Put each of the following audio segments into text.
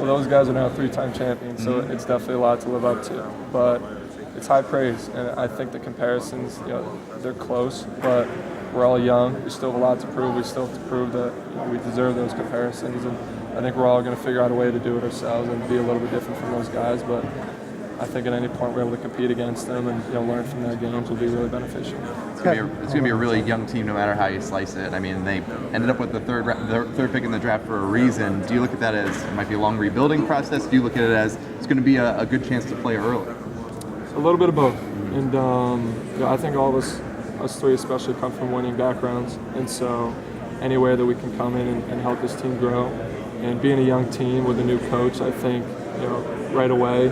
Well, those guys are now 3-time champions, so it's definitely a lot to live up to. But it's high praise, and I think the comparisons, they're close, but we're all young. We still have a lot to prove. We still have to prove that we deserve those comparisons, and I think we're all going to figure out a way to do it ourselves and be a little bit different from those guys. But I think at any point we're able to compete against them and learn from their games will be really beneficial. It's going to be a really young team no matter how you slice it. I mean, they ended up with the third pick in the draft for a reason. Do you look at that as it might be a long rebuilding process? Do you look at it as it's going to be a good chance to play early? A little bit of both. And I think all of us three especially come from winning backgrounds. And so any way that we can come in and help this team grow. And being a young team with a new coach, I think, right away,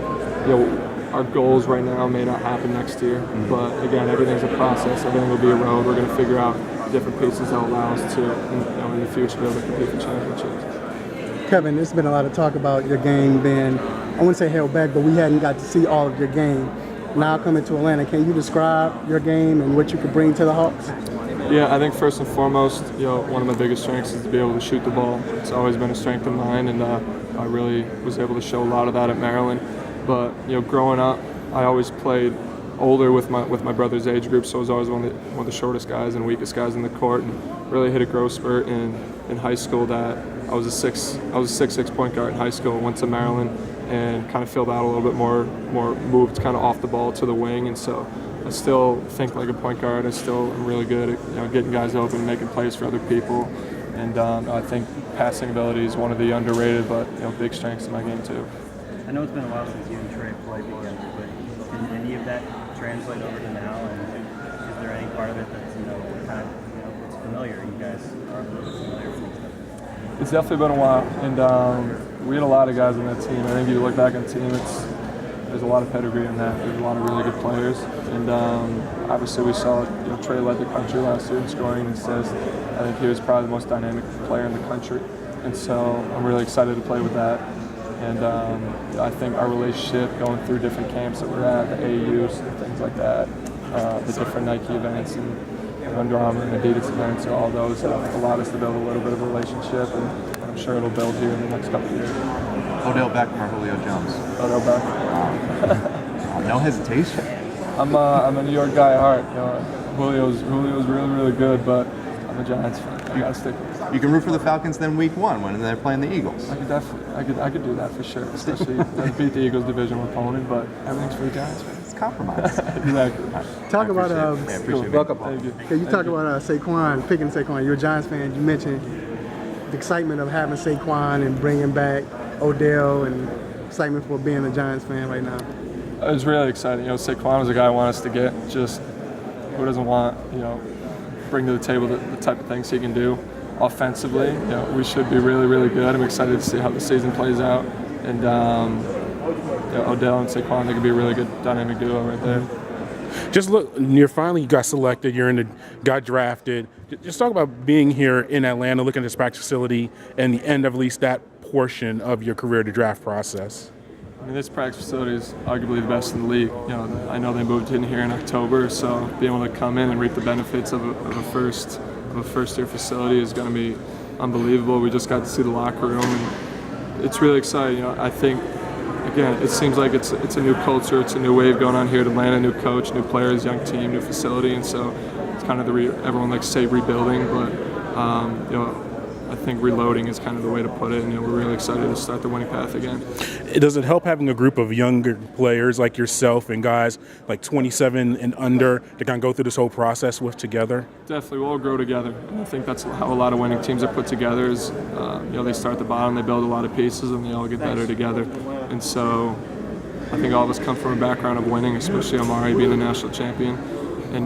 our goals right now may not happen next year, but again, everything's a process. Everything will be a road. We're going to figure out different pieces that allow us to, in the future, be able to compete for championships. Kevin, there's been a lot of talk about your game being, I wouldn't say held back, but we hadn't got to see all of your game. Now coming to Atlanta, can you describe your game and what you could bring to the Hawks? Yeah, I think first and foremost, one of my biggest strengths is to be able to shoot the ball. It's always been a strength of mine, and I really was able to show a lot of that at Maryland. But growing up, I always played older with my brother's age group, so I was always one of the shortest guys and weakest guys in the court, and really hit a growth spurt in high school. That I was a 6'6" point guard in high school. Went to Maryland and kind of filled out a little bit more moved kind of off the ball to the wing, and so I still think like a point guard. I still am really good at getting guys open, making plays for other people, and I think passing ability is one of the underrated but big strengths in my game too. I know it's been a while since you and Trey played together, but can any of that translate over to now? And is there any part of it that's kind of it's familiar? You guys are a little familiar with stuff. It's definitely been a while, and we had a lot of guys on that team. I think if you look back on the team, there's a lot of pedigree in that. There's a lot of really good players, and obviously we saw Trey led the country last year in scoring and assists. I think he was probably the most dynamic player in the country, and so I'm really excited to play with that. And I think our relationship going through different camps that we're at, the AAUs and things like that, the different Nike events and Under Armour and Adidas events, all those have allowed us to build a little bit of a relationship, and I'm sure it'll build here in the next couple of years. Odell Beckham or Julio Jones? Odell Beckham. No hesitation. I'm a New York guy at heart. Julio's really, really good, but I'm a Giants fan. I gotta stick with it. You can root for the Falcons then week 1 when they're playing the Eagles. I could do that for sure, especially beat the Eagles divisional opponent, but everything's for the Giants fans. It's compromise. Exactly. Talk about appreciate it. Welcome. Thank you. Can you talk about Saquon, picking Saquon? You're a Giants fan. You mentioned the excitement of having Saquon and bringing back Odell, and excitement for being a Giants fan right now. It was really exciting. Saquon was a guy I wanted us to get. Just who doesn't want, bring to the table the type of things he can do offensively. We should be really, really good. I'm excited to see how the season plays out. And Odell and Saquon, they could be a really good dynamic duo right there. Just look, you got selected, got drafted. Just talk about being here in Atlanta, looking at this practice facility, and the end of at least that portion of your career, the draft process. I mean, this practice facility is arguably the best in the league. I know they moved in here in October, so being able to come in and reap the benefits of a first-year facility is going to be unbelievable. We just got to see the locker room, and it's really exciting. I think, again, it seems like it's a new culture, it's a new wave going on here at Atlanta. New coach, new players, young team, new facility, and so it's kind of everyone likes to say rebuilding, but I think reloading is kind of the way to put it, and we're really excited to start the winning path again. Does it help having a group of younger players like yourself and guys like 27 and under to kind of go through this whole process with together? Definitely, we'll all grow together, and I think that's how a lot of winning teams are put together. Is they start at the bottom, they build a lot of pieces, and they all get better together. And so I think all of us come from a background of winning, especially Amari being the national champion. And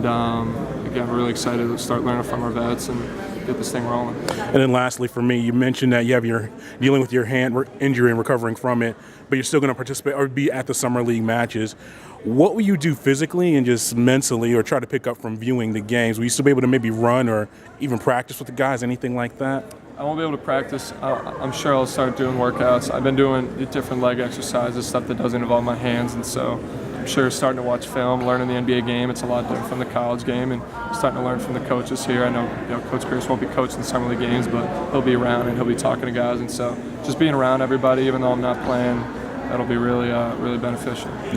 again, we're really excited to start learning from our vets and get this thing rolling. And then lastly for me, you mentioned that you're dealing with your hand injury and recovering from it, but you're still going to participate or be at the Summer League matches. What will you do physically and just mentally, or try to pick up from viewing the games? Will you still be able to maybe run or even practice with the guys, anything like that? I won't be able to practice. I'm sure I'll start doing workouts. I've been doing different leg exercises, stuff that doesn't involve my hands, and so sure starting to watch film, learning the NBA game. It's a lot different from the college game, and starting to learn from the coaches here. I know, Coach Pierce won't be coaching the summer league games, but he'll be around and he'll be talking to guys, and so just being around everybody, even though I'm not playing, that'll be really beneficial.